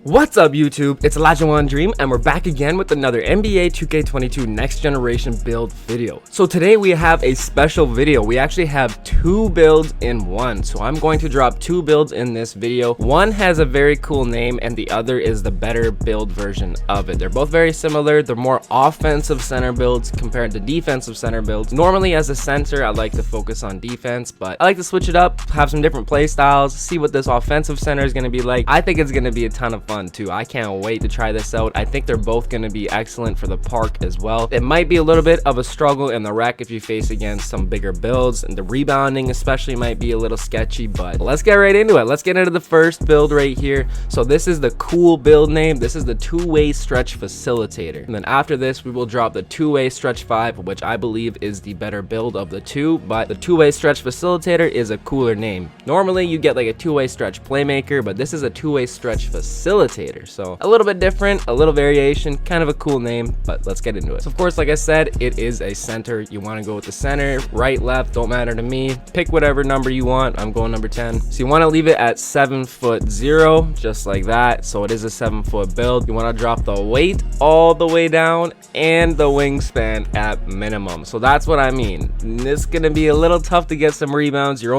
What's up YouTube, it's Elijah Dream and we're back again with another NBA 2K22 next generation build video. So today we have a special video. We actually have two builds in one. So I'm going to drop two builds in this video. One has a very cool name and the other is the better build version of it. They're both very similar. They're more offensive center builds compared to defensive center builds. Normally as a center I like to focus on defense, but I like to switch it up, have some different play styles, see what this offensive center is going to be like. I think it's going to be a ton of fun too. I can't wait to try this out. I think they're both going to be excellent for the park as well. It might be a little bit of a struggle in the rec if you face against some bigger builds, and the rebounding especially might be a little sketchy, but let's get right into it. Let's get into the first build right here. So this is the cool build name. This is the two-way stretch facilitator, and then after this we will drop the two-way stretch 5, which I believe is the better build of the two, but the two-way stretch facilitator is a cooler name. Normally you get like a two-way stretch playmaker, but this is a two-way stretch facilitator. So a little bit different, a little variation, kind of a cool name, but let's get into it. So of course, like I said, it is a center. You want to go with the center, right, left, don't matter to me. Pick whatever number you want. I'm going number 10. So you want to leave it at 7'0", just like that. So it is a 7-foot build. You want to drop the weight all the way down and the wingspan at minimum. So that's what I mean. It's gonna be a little tough to get some rebounds. You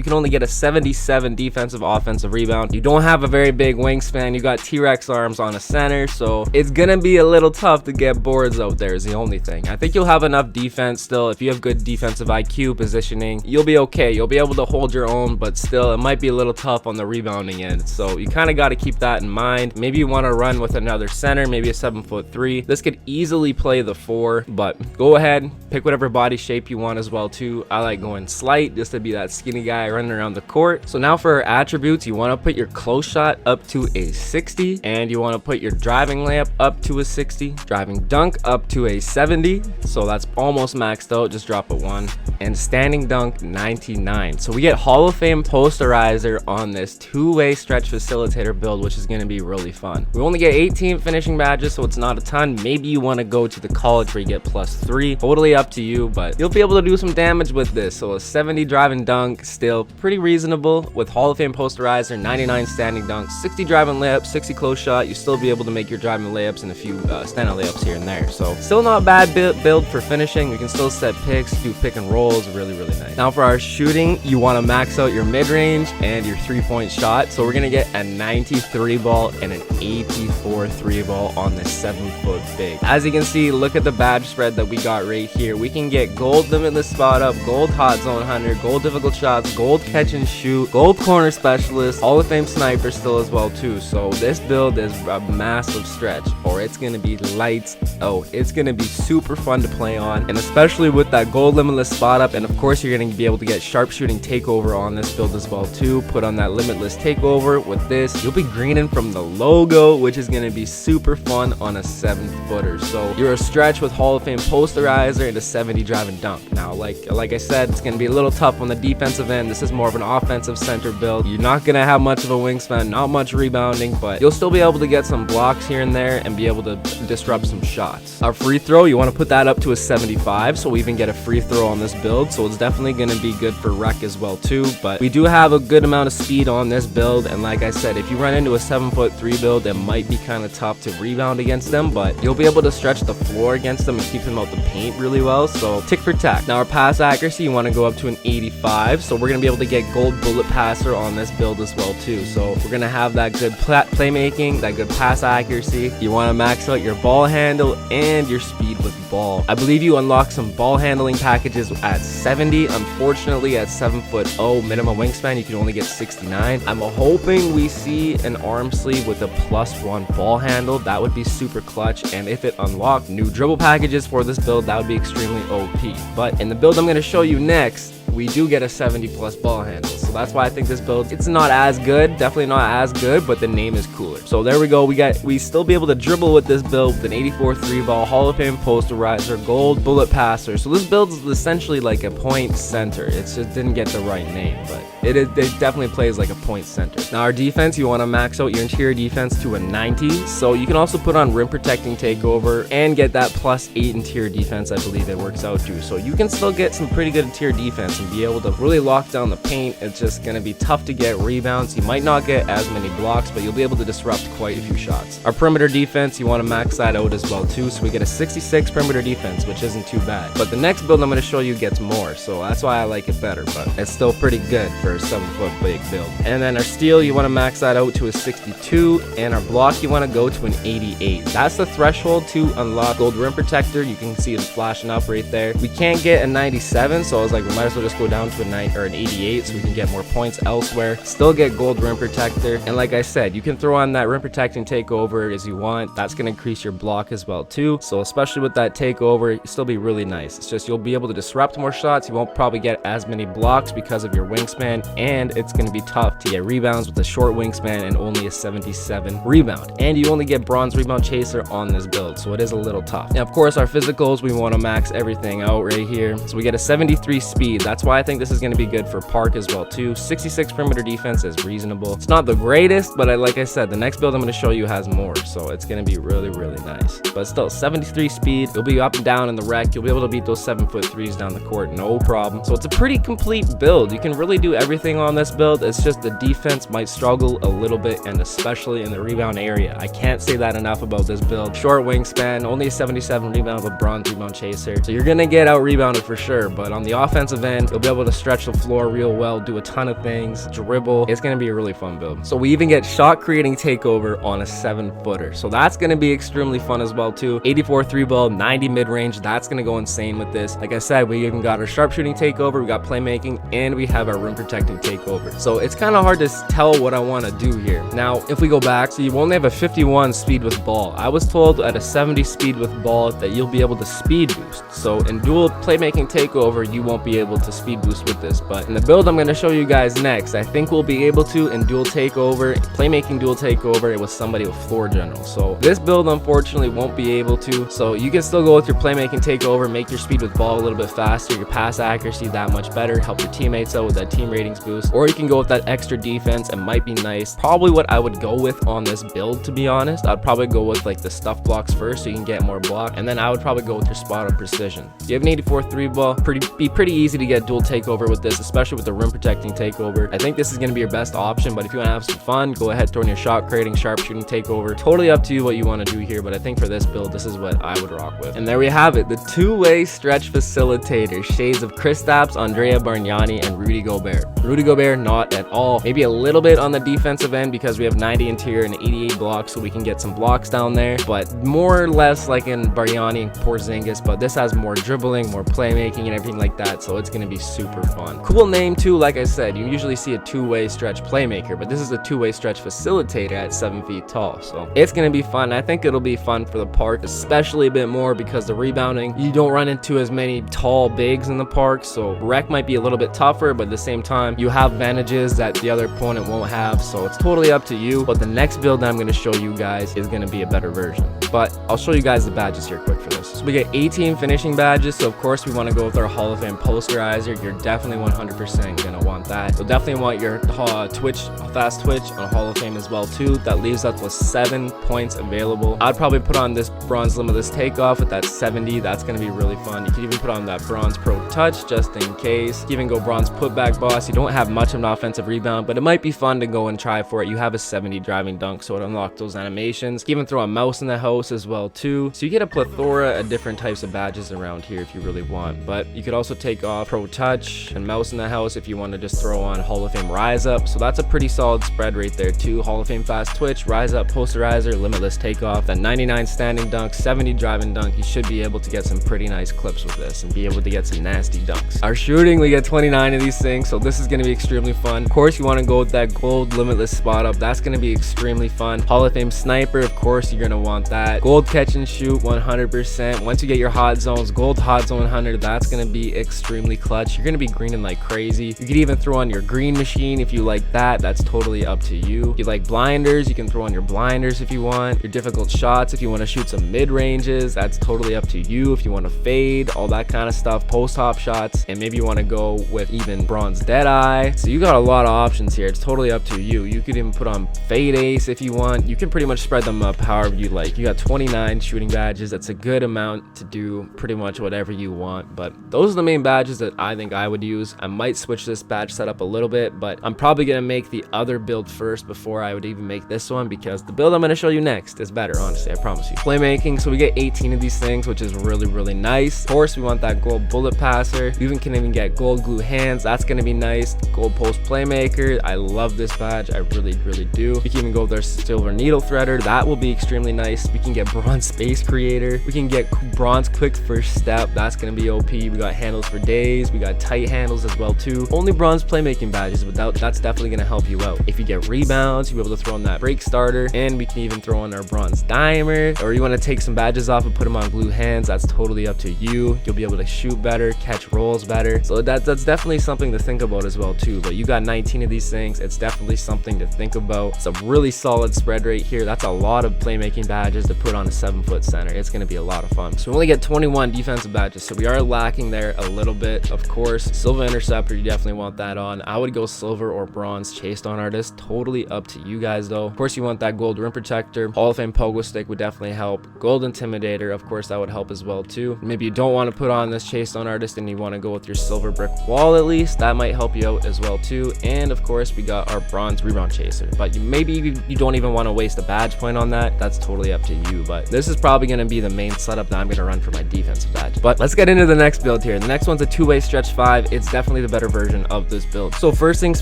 can only get a 77 defensive offensive rebound. You don't have a very big wingspan. You got T-Rex arms on a center, so it's gonna be a little tough to get boards out there is the only thing. I think you'll have enough defense still. If you have good defensive IQ, positioning, you'll be okay. You'll be able to hold your own, but still it might be a little tough on the rebounding end. So you kind of got to keep that in mind. Maybe you want to run with another center, maybe a 7'3". This could easily play the 4, but go ahead, pick whatever body shape you want as well too. I like going slight just to be that skinny guy running around the court. So now for our attributes, you want to put your close shot up to a 60, and you want to put your driving layup up to a 60, driving dunk up to a 70, so that's almost maxed out, just drop a 1, and standing dunk 99. So we get Hall of Fame Posterizer on this two-way stretch facilitator build, which is going to be really fun. We only get 18 finishing badges, so it's not a ton. Maybe you want to go to the college where you get +3, totally up to you, but you'll be able to do some damage with this. So a 70 driving dunk, still pretty reasonable with Hall of Fame Posterizer, 99 standing dunk, 60 driving layup, 60 close shot. You still be able to make your driving layups and a few standing layups here and there. So still not bad build for finishing. You can still set picks, do pick and rolls, really nice. Now for our shooting, you want to max out your mid-range and your 3-point shot. So we're gonna get a 93 ball and an 84 3-ball on this 7-foot big. As you can see, look at the badge spread that we got right here. We can get gold limitless spot up, gold hot zone hunter, gold difficult shots, gold catch and shoot, gold corner specialist, Hall of Fame sniper still as well too. So this build is a massive stretch, or it's gonna be lights out. It's gonna be super fun to play on, and especially with that gold limitless spot up. And of course you're gonna be able to get sharpshooting takeover on this build as well too. Put on that limitless takeover with this. You'll be greening from the logo, which is gonna be super fun on a 7-footer. So you're a stretch with Hall of Fame Posterizer and a 70 driving dunk. Now like I said, it's gonna be a little tough on the defensive end. This is more of an offensive center build. You're not gonna have much of a wingspan, not much rebounding, but you'll still be able to get some blocks here and there and be able to disrupt some shots. Our free throw, you want to put that up to a 75, so we even get a free throw on this build. So it's definitely going to be good for rec as well too, but we do have a good amount of speed on this build. And like I said, if you run into a 7'3" build, it might be kind of tough to rebound against them, but you'll be able to stretch the floor against them and keep them out the paint really well. So tick for tack. Now our pass accuracy, you want to go up to an 85, so we're going to be able to get gold bullet passer on this build as well too. So we're going to have that good playmaking, that good pass accuracy. You want to max out your ball handle and your speed with ball. I believe you unlock some ball handling packages at 70. Unfortunately, at 7'0" minimum wingspan, you can only get 69. I'm hoping we see an arm sleeve with a +1 ball handle. That would be super clutch. And if it unlocked new dribble packages for this build, that would be extremely OP. But in the build I'm going to show you next, we do get a 70+ ball handle. So that's why I think this build, it's not as good, definitely not as good, but the name is cooler. So there we go. We still be able to dribble with this build with an 84 3-ball, Hall of Fame Posterizer, gold bullet passer. So this build is essentially like a point center. It just didn't get the right name, but it definitely plays like a point center. Now our defense, you want to max out your interior defense to a 90. So you can also put on rim protecting takeover and get that +8 interior defense. I believe it works out too. So you can still get some pretty good interior defense. and be able to really lock down the paint. It's just going to be tough to get rebounds. You might not get as many blocks, but you'll be able to disrupt quite a few shots. Our perimeter defense, you want to max that out as well too, so we get a 66 perimeter defense, which isn't too bad. But the next build I'm going to show you gets more, so that's why I like it better, but it's still pretty good for a 7-foot big build. And then our steal, you want to max that out to a 62, and our block, you want to go to an 88. That's the threshold to unlock gold rim protector. You can see it flashing up right there. We can't get a 97, so I was like, we might as well just go down to an 88 so we can get more points elsewhere, still get gold rim protector. And like I said, you can throw on that rim protecting takeover as you want. That's going to increase your block as well too, so especially with that takeover, it'll still be really nice. It's just you'll be able to disrupt more shots. You won't probably get as many blocks because of your wingspan, and it's going to be tough to get rebounds with a short wingspan and only a 77 rebound. And you only get bronze rebound chaser on this build, so it is a little tough. And of course, our physicals, we want to max everything out right here, so we get a 73 speed. That's why I think this is going to be good for park as well too. 66 perimeter defense is reasonable. It's not the greatest, but like I said, the next build I'm going to show you has more, so it's going to be really nice. But still, 73 speed, you'll be up and down in the rec. You'll be able to beat those 7-foot threes down the court, no problem. So it's a pretty complete build. You can really do everything on this build. It's just the defense might struggle a little bit, and especially in the rebound area. I can't say that enough about this build. Short wingspan, only a 77 rebound with bronze rebound chaser, so you're gonna get out rebounded for sure. But on the offensive end, you'll be able to stretch the floor real well, do a ton of things, dribble. It's gonna be a really fun build. So we even get shot creating takeover on a 7-footer, so that's gonna be extremely fun as well too. 84 3-ball, 90 mid-range, that's gonna go insane with this. Like I said, we even got our sharpshooting takeover, we got playmaking, and we have our rim protecting takeover. So it's kind of hard to tell what I want to do here. Now, if we go back, so you only have a 51 speed with ball. I was told at a 70 speed with ball that you'll be able to speed boost. So in dual playmaking takeover, you won't be able to speed boost with this. But in the build I'm going to show you guys next, I think we'll be able to in dual takeover, playmaking dual takeover with somebody with floor general. So this build unfortunately won't be able to. So you can still go with your playmaking takeover, make your speed with ball a little bit faster, your pass accuracy that much better, help your teammates out with that team ratings boost, or you can go with that extra defense. It might be nice. Probably what I would go with on this build, to be honest. I'd probably go with like the stuff blocks first so you can get more block, and then I would probably go with your spot on precision. You have an 84 3-ball, be pretty easy to get dual takeover with this, especially with the rim protecting takeover. I think this is going to be your best option, but if you want to have some fun, go ahead, throw in your shot creating sharpshooting takeover. Totally up to you what you want to do here, but I think for this build, this is what I would rock with. And there we have it, the two-way stretch facilitator, shades of Kristaps, Andrea Bargnani, and Rudy Gobert. Rudy Gobert, not at all. Maybe a little bit on the defensive end because we have 90 interior and 88 blocks, so we can get some blocks down there, but more or less like in Bargnani and Porzingis. But this has more dribbling, more playmaking, and everything like that, so it's going to be super fun. Cool name too. Like I said, you usually see a two-way stretch playmaker, but this is a two-way stretch facilitator at 7 feet tall, so it's going to be fun. I think it'll be fun for the park, especially a bit more because the rebounding, you don't run into as many tall bigs in the park, so rec might be a little bit tougher, but at the same time you have advantages that the other opponent won't have, so it's totally up to you. But the next build that I'm going to show you guys is going to be a better version, but I'll show you guys the badges here quick for this. So we get 18 finishing badges, so of course we want to go with our Hall of Fame posterizer. You're definitely 100% going to want that. You'll definitely want your fast twitch on Hall of Fame as well too. That leaves us with 7 points available. I'd probably put on this bronze limitless takeoff with that 70. That's going to be really fun. You can even put on that bronze pro touch just in case. You can even go bronze putback boss. You don't have much of an offensive rebound, but it might be fun to go and try for it. You have a 70 driving dunk, so it unlocks those animations. You can even throw a mouse in the house as well too, so you get a plethora of different types of badges around here if you really want. But you could also take off pro touch and mouse in the house if you want to just throw on Hall of Fame rise up, so that's a pretty solid spread right there too. Hall of Fame fast twitch, rise up posterizer, limitless takeoff, that 99 standing dunk, 70 driving dunk. You should be able to get some pretty nice clips with this and be able to get some nasty dunks. Our shooting, we get 29 of these things, so this is going to be extremely fun. Of course, you want to go with that gold limitless spot up. That's going to be extremely fun. Hall of Fame sniper, of course you're going to want that. Gold catch and shoot 100%. Once you get your hot zones, gold hot zone 100, that's going to be extremely clutch. You're going to be greening like crazy. You could even throw on your green machine if you like that. That's totally up to you. If you like blinders, you can throw on your blinders if you want. Your difficult shots, if you want to shoot some mid ranges, that's totally up to you. If you want to fade, all that kind of stuff, post hop shots, and maybe you want to go with even bronze dead eye. So you got a lot of options here. It's totally up to you. You could even put on fade ace if you want. You can pretty much spread them up however you like. You got 29 shooting badges. That's a good amount to do pretty much whatever you want, but those are the main badges that I I think I would use. I might switch this badge setup a little bit, but I'm probably gonna make the other build first before I would even make this one, because the build I'm gonna show you next is better, honestly, I promise you. Playmaking, so we get 18 of these things, which is really nice. Of course, we want that gold bullet passer. We can even get gold glue hands. That's gonna be nice. Gold post playmaker. I love this badge. I really do. We can even go with our silver needle threader. That will be extremely nice. We can get bronze space creator. We can get bronze quick first step. That's gonna be OP. We got handles for days. We got tight handles as well too. Only bronze playmaking badges, but that's definitely gonna help you out. If you get rebounds, you'll be able to throw on that break starter, and we can even throw on our bronze dimer. Or you want to take some badges off and put them on glue hands, that's totally up to you. You'll be able to shoot better, catch rolls better. So that's definitely something to think about as well too. But you got 19 of these things. It's definitely something to think about. It's a really solid spread right here. That's a lot of playmaking badges to put on a 7-foot center. It's going to be a lot of fun. So we only get 21 defensive badges, so we are lacking there a little bit. Of course, silver interceptor, you definitely want that on. I would go silver or bronze chased on artist. Totally up to you guys though. Of course, you want that gold rim protector. Hall of Fame pogo stick would definitely help. Gold intimidator, of course, that would help as well too. Maybe you don't want to put on this chased on artist and you want to go with your silver brick wall at least. That might help you out as well too. And of course, we got our bronze rebound chaser. But maybe you don't even want to waste a badge point on that. That's totally up to you. But this is probably going to be the main setup that I'm going to run for my defensive badge. But let's get into the next build here. The next one's a two-way stretch 5. It's definitely the better version of this build. So first things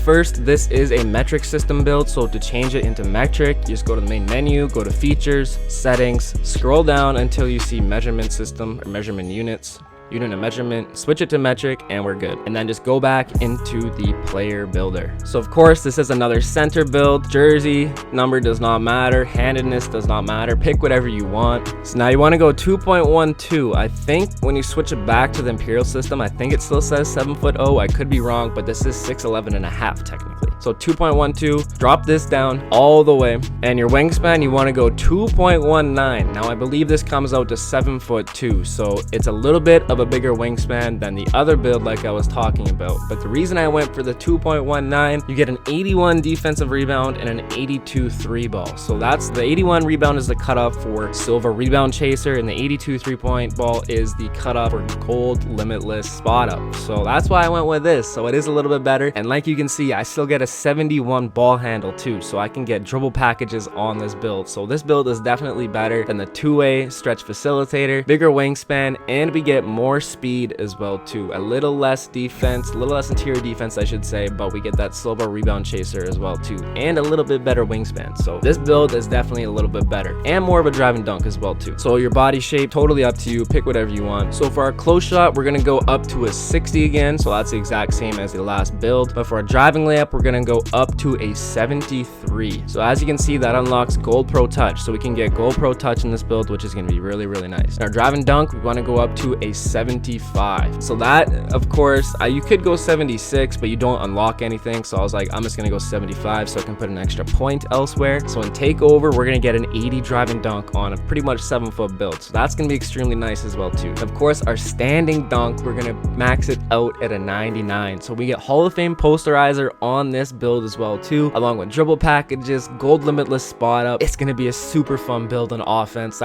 first, this is a metric system build. So to change it into metric, you just go to the main menu, go to features, settings, scroll down until you see measurement system or measurement units. Unit of measurement, switch it to metric, and we're good. And then just go back into the player builder. So of course, this is another center build. Jersey number does not matter, handedness does not matter, pick whatever you want. So now you want to go 2.12. I think when you switch it back to the imperial system, I think it still says 7'0". I could be wrong, but this is 6'11.5" technically. So 2.12, drop this down all the way, and your wingspan, you want to go 2.19. Now I believe this comes out to 7'2", so it's a little bit of a bigger wingspan than the other build like I was talking about. But the reason I went for the 2.19, you get an 81 defensive rebound and an 82 3 ball. So that's the 81 rebound is the cutoff for silver rebound chaser, and the 82 3-point ball is the cutoff for gold limitless spot up. So that's why I went with this. So it is a little bit better, and like you can see, I still get a 71 ball handle too, so I can get dribble packages on this build. So this build is definitely better than the two-way stretch facilitator, bigger wingspan, and we get more speed as well too. A little less defense, a little less interior defense I should say, but we get that silver rebound chaser as well too, and a little bit better wingspan. So this build is definitely a little bit better, and more of a drive and dunk as well too. So your body shape, totally up to you, pick whatever you want. So for our close shot, we're gonna go up to a 60 again, so that's the exact same as the last build. But for our driving layup, we're gonna go up to a 73. So as you can see, that unlocks gold pro touch, so we can get gold pro touch in this build, which is gonna be really nice. In our drive and dunk, we want to go up to a 75. So that, of course, you could go 76, but you don't unlock anything, so I was like, I'm just gonna go 75 so I can put an extra point elsewhere. So in takeover, we're gonna get an 80 drive and dunk on a pretty much 7-foot build, so that's gonna be extremely nice as well too. Of course, our standing dunk, we're gonna max it out at a 99, so we get Hall of Fame posterizer on this build as well too, along with dribble packages, gold limitless spot up. It's gonna be a super fun build on offense.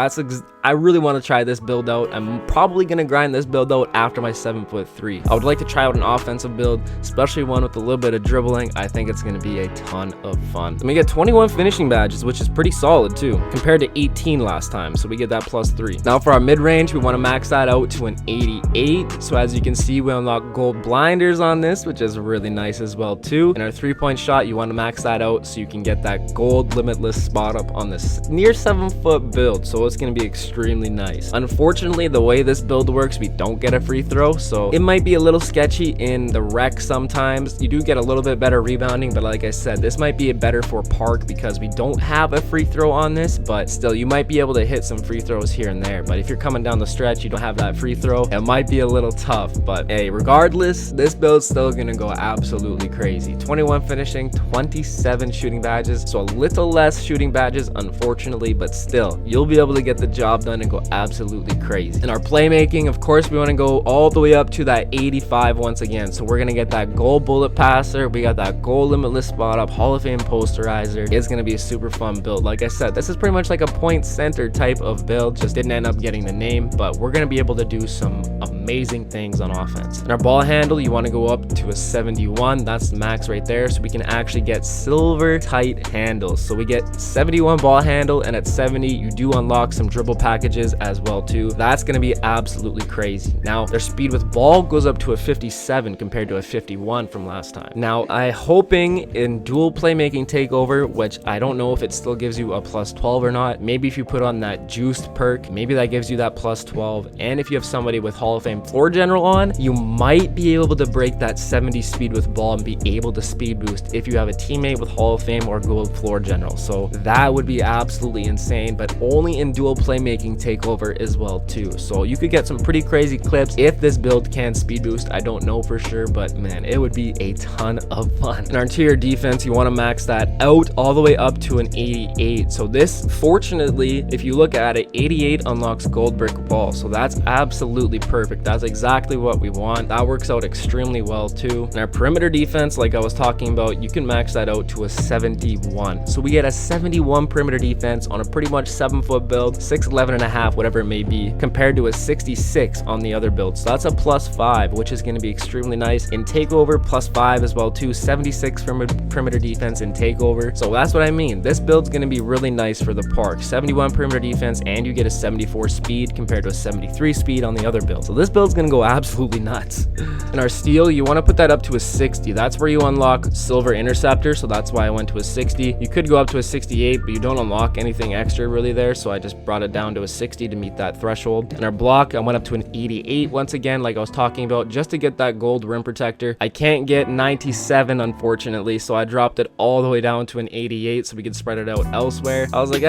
I really want to try this build out. I'm probably gonna grind this build out after my 7'3". I would like to try out an offensive build, especially one with a little bit of dribbling. I think it's gonna be a ton of fun. And we get 21 finishing badges, which is pretty solid too, compared to 18 last time, so we get that +3. Now for our mid-range, we want to max that out to an 88. So as you can see, we unlock gold blinders on this, which is really nice as well too. And our 3-point shot, you want to max that out so you can get that gold limitless spot up on this near 7-foot build, so it's gonna be extremely nice. Unfortunately, the way this build works, we don't get a free throw, so it might be a little sketchy in the rec sometimes. You do get a little bit better rebounding, but like I said, this might be better for park because we don't have a free throw on this, but still, you might be able to hit some free throws here and there. But if you're coming down the stretch, you don't have that free throw, it might be a little tough. But hey, regardless, this build's still gonna go absolutely crazy. 21 finishing, 27 shooting badges. badges, so a little less shooting badges unfortunately, but still you'll be able to get the job done and go absolutely crazy. In our playmaking, of course, we want to go all the way up to that 85 once again. So we're gonna get that goal bullet passer, we got that goal limitless spot up, Hall of Fame posterizer. It's gonna be a super fun build. Like I said, this is pretty much like a point center type of build, just didn't end up getting the name, but we're gonna be able to do some amazing things on offense. In our ball handle, you want to go up to a 71, that's the max right there, so we can actually get silver tight handles. So we get 71 ball handle, and at 70 you do unlock some dribble packages as well too. That's going to be absolutely crazy. Now their speed with ball goes up to a 57 compared to a 51 from last time. Now I'm hoping in dual playmaking takeover, which I don't know if it still gives you a plus 12 or not, maybe if you put on that juiced perk, maybe that gives you that plus 12, and if you have somebody with Hall of Fame floor general on, you might be able to break that 70 speed with ball and be able to speed boost if you have a teammate with Hall of Fame or gold floor general. So that would be absolutely insane, but only in dual playmaking takeover as well too. So you could get some pretty crazy clips if this build can speed boost. I don't know for sure, but man, it would be a ton of fun. In our interior defense, you want to max that out all the way up to an 88. So this, fortunately, if you look at it, 88 unlocks gold brick ball, so that's absolutely perfect. That's exactly what we want. That works out extremely well too. In our perimeter defense, like I was talking about, you can max that out to a 71. So we get a 71 perimeter defense on a pretty much 7-foot build, 6'11 and a half, whatever it may be, compared to a 66 on the other build. So that's a +5, which is going to be extremely nice. In takeover, +5 as well too, 76 from perimeter defense in takeover. So that's what I mean. This build's going to be really nice for the park. 71 perimeter defense, and you get a 74 speed compared to a 73 speed on the other build. So this build's going to go absolutely nuts. In our steel, you want to put that up to a 60. That's where you unlock silver interceptor, so that's why I went to a 60. You could go up to a 68, but you don't unlock anything extra really there, so I just brought it down to a 60 to meet that threshold. In our block, I went up to an 88 once again, like I was talking about, just to get that gold rim protector. I can't get 97 unfortunately, so I dropped it all the way down to an 88 so we could spread it out elsewhere. I was like,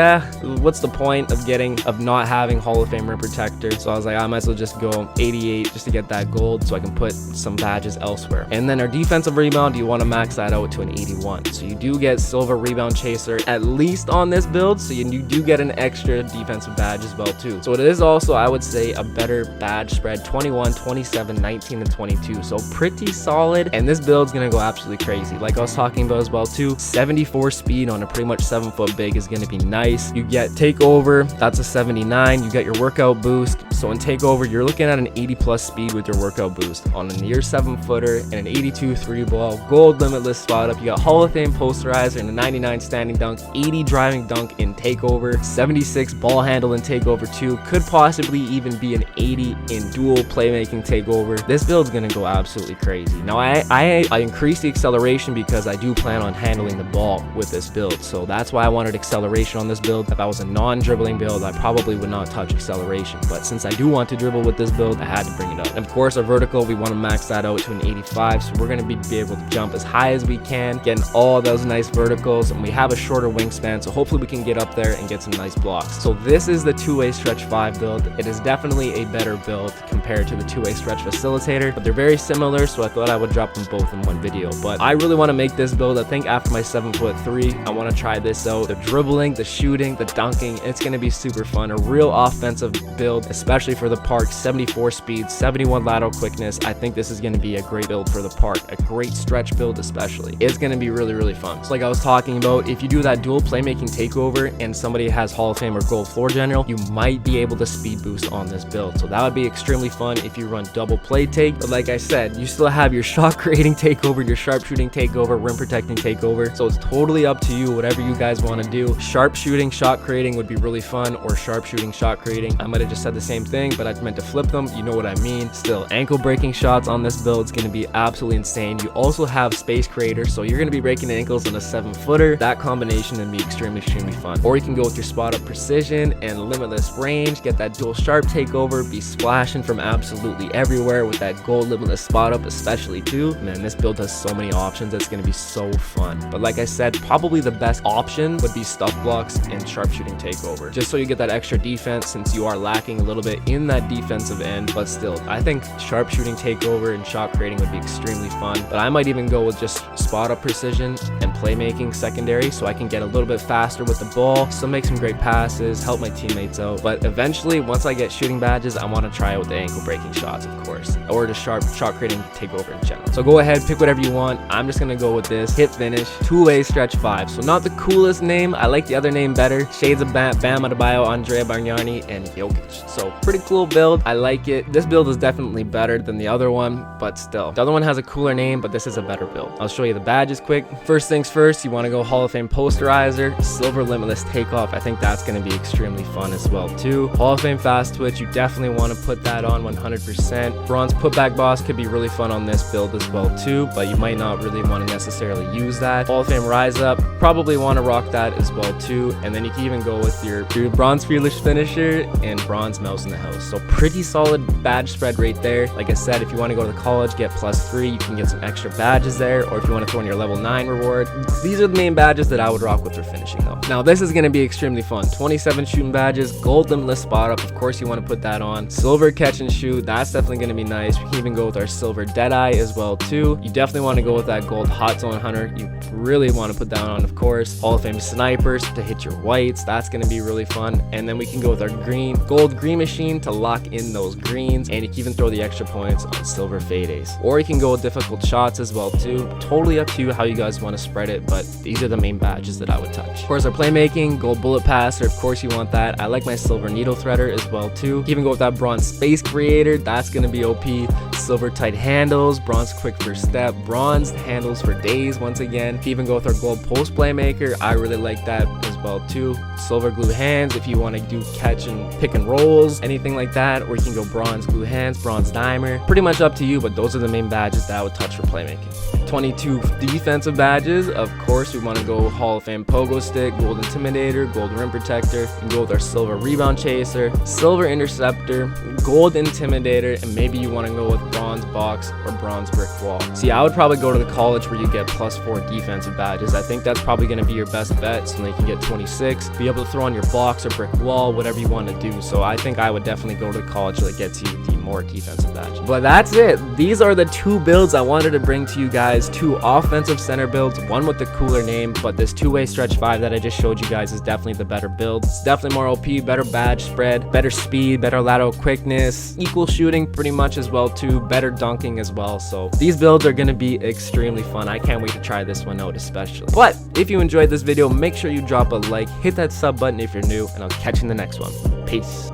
what's the point of not having Hall of Fame rim protector? So I was like, I might as well just go 88 just to get that gold so I can put some badges elsewhere. And then our defensive rebound, you want to max that out to an 81. So you do get silver rebound chaser at least on this build, so you do get an extra defensive badge as well too. So it is also, I would say, a better badge spread, 21, 27, 19, and 22. So pretty solid, and this build's gonna go absolutely crazy. Like I was talking about as well too, 74 speed on a pretty much 7-foot big is gonna be nice. You get takeover, that's a 79. You get your workout boost. So in takeover, you're looking at an 80+ speed with your workout boost on a near 7-footer and an 82 3-ball, gold limitless spot up. You got Hall of Fame posterizer and a 99 standing dunk, 80 driving dunk in takeover, 76 ball handle in takeover too. Could possibly even be an 80 in dual playmaking takeover. This build's gonna go absolutely crazy. Now I increased the acceleration because I do plan on handling the ball with this build, so that's why I wanted acceleration on this build. If I was a non-dribbling build, I probably would not touch acceleration, but since I do want to dribble with this build, I had to bring it up. And of course, our vertical, we want to max that out to an 85, so we're going to be able to jump as high as we can, getting all those nice verticals, and we have a shorter wingspan, so hopefully we can get up there and get some nice blocks. So this is the two-way stretch 5 build. It is definitely a better build compared to the two-way stretch facilitator, but they're very similar, so I thought I would drop them both in one video. But I really want to make this build. I think after my 7'3", I want to try this out. The dribbling, the shooting, the dunking, it's going to be super fun. A real offensive build, especially for the park. 74 speed, 71 lateral quickness. I think this is going to be a great build for the park. A great stretch build especially. It's going to be really, really fun. So like I was talking about, if you do that dual playmaking takeover and somebody has Hall of Fame or gold floor general, you might be able to speed boost on this build. So that would be extremely fun if you run double play take. But like I said, you still have your shot creating takeover, your sharpshooting takeover, rim protecting takeover. So it's totally up to you, whatever you guys want to do. Sharpshooting, shot creating would be really fun, or sharpshooting, shot creating. I might have just said the same thing, but I meant to flip them. You know what I mean. Still, ankle breaking shots on this build is going to be absolutely insane. You also have space creator, so you're going to be breaking ankles on a 7-footer. That combination would be extremely fun. Or you can go with your spot up precision and limitless range, get that dual sharp takeover, be splashing from absolutely everywhere with that gold limitless spot up especially too. Man, this build has so many options. It's going to be so fun. But like I said, probably the best option would be stuff blocks and sharpshooting takeover, just so you get that extra defense since you are lacking a little bit in that defensive end. But still, I think sharpshooting takeover and shot creating would be extremely fun. But I might even go with just spot up precision and playmaking secondary, so I can get a little bit faster with the ball, still make some great passes, help my teammates out. But eventually, once I get shooting badges, I want to try it with the ankle breaking shots, of course, or the shot creating takeover in general. So go ahead, pick whatever you want. I'm just gonna go with this hit finish 2-way stretch 5. So not the coolest name, I like the other name better. Shades of Bam Adebayo, Andrea Bargnani, and Jokic. So pretty cool build, I like it. This build is definitely better than the other one, but still, the other one has a cooler name, but this is a better build. I'll show you the badges quick. First things first, you want to go Hall of Fame Posterizer, Silver Limitless Takeoff. I think that's going to be extremely fun as well too. Hall of Fame Fast Twitch, you definitely want to put that on 100%. Bronze Putback Boss could be really fun on this build as well too, but you might not really want to necessarily use that. Hall of Fame Rise Up, probably want to rock that as well too. And then you can even go with your Bronze Fearless Finisher and Bronze Mouse in the House. So pretty solid badge spread right there. Like I said, if you want to go to college, get +3, you can get some extra badges there, or if you want to throw in your level 9 reward. These are the main badges that I would rock with for finishing though. Now this is going to be extremely fun. 27 shooting badges, gold limitless spot up, of course you want to put that on. Silver catch and shoot, that's definitely going to be nice. We can even go with our silver Deadeye as well too. You definitely want to go with that gold hot zone hunter. You really want to put that on, of course. Hall of Fame snipers to hit your whites, that's going to be really fun. And then we can go with our gold green machine to lock in those greens, and you can even throw the extra points on silver fadeays, or you can go with difficult shots as well too. Totally up to you how you guys want to spread it, but these are the main badges that I would touch. Of course, our playmaking, gold bullet passer, of course you want that. I like my silver needle threader as well too. You can even go with that bronze space creator, that's going to be OP. Silver tight handles, bronze quick first step, bronze handles for days once again. You can even go with our gold post playmaker, I really like that as well too. Silver glue hands if you want to do catch and pick and rolls, anything like that, or you can go bronze glue hands, bronze dimer, pretty much up to you, but those are the main badges that I would touch for playmaking. 22 defensive badges, of course we want to go Hall of Fame pogo stick, gold intimidator, gold rim protector, and go with our silver rebound chaser, silver interceptor, gold intimidator, and maybe you want to go with bronze box or bronze brick wall. See, I would probably go to the college where you get +4 defensive badges. I think that's probably going to be your best bet, so they can get 26, be able to throw on your box or brick wall, whatever you want to do. So I think I would definitely go to the college that gets you the more defensive badges. But that's it. These are the 2 builds I wanted to bring to you guys. 2 offensive center builds, one with the cooler name, but this 2-way stretch 5 that I just showed you guys is definitely the better build. It's definitely more OP, better badge spread, better speed, better lateral quickness, equal shooting pretty much as well too, better dunking as well. So these builds are going to be extremely fun. I can't wait to try this one out especially. But if you enjoyed this video, make sure you drop a like, hit that sub button if you're new, and I'll catch you in the next one. Peace.